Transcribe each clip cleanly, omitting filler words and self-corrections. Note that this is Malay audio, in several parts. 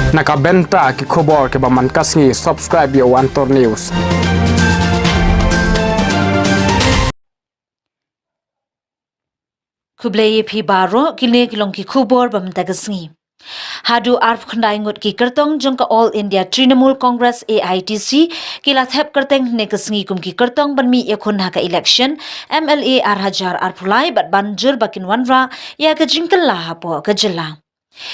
Nakabenta ki khobor ke baman kasngi subscribe yo Antor News. Kublai phi baro kile kilong ki khubor bam tagasngi. Haduh arf khandai ngut ki kyrteng jongka All India Trinamool Congress AITC kila thep kyrteng ne kasngi kum ki kyrteng banmi ekhun haka election MLA arhajar arphulai bat banjur bakin wanra ya ka jingkel la hapo ka jela.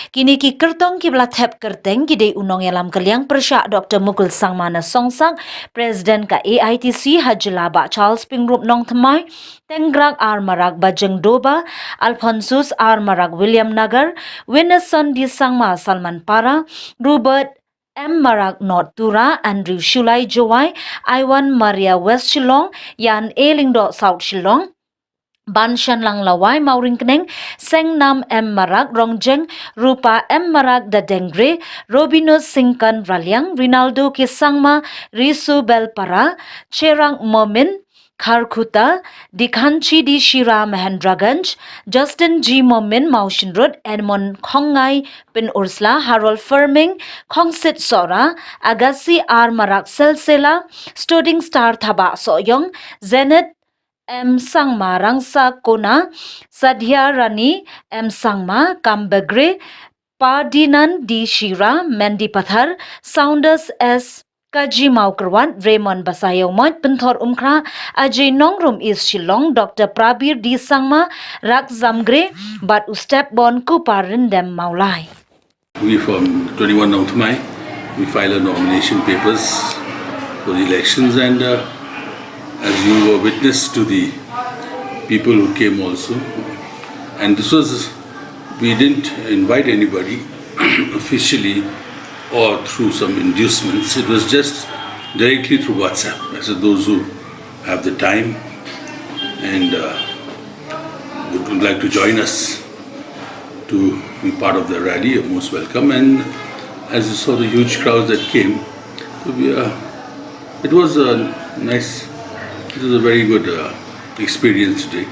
Kini ki kyrteng ki bla thep kyrteng ki dei unong yalam kaliang persya Dr. Mukul Sangmana Songsang President ka AITC hajla ba Charles Pingrup nong thamai Tengrak R Marak Bajeng Doba Alphonsus R Marak William Nagar Winnerson di Sangma Salman Para Robert M. Marak North Tura, Andrew Shulai Jowai, Iwan Maria West Shillong, Yan Elingdo South Shillong, Ban Shan Lang Lawai Mauring Kneng, Seng Nam M. Marak Rongjeng, Rupa M. Marak Dadengre, Robinus Singkan Ralyang, Rinaldo Kisangma, Risu Belpara, Cherang Momin, Kharkuta, Dikhanchi di Shira Mahendraganj, Justin G. Momin Maushin Road, Edmond Khongai Pin Ursula, Harold Firming, Khongsit Sora, Agassi R. Marak Selsela, Studing Star Thaba Soyong, Zenit M. Sangma Rangsa Kona, Sadhya Rani M. Sangma Kambagre, Padinan D. Shira, Mendi Pathar, Saunders S. Kaji Maukerwan, Raymond Basayo Moit, Pinthor Umkra, Ajay Nongrum is Shillong, Dr. Prabir D. Sangma, Rak Zamgre, Bat Ustep Bon Kuparin Dem Maulai. We from 21 Nongthamai, we file our nomination papers for the elections, and as you were witness to the people who came also, and this was, we didn't invite anybody officially or through some inducements. It was just directly through WhatsApp. So those who have the time and would like to join us to be part of the rally, are most welcome. And as you saw the huge crowds that came, it was a very good experience today.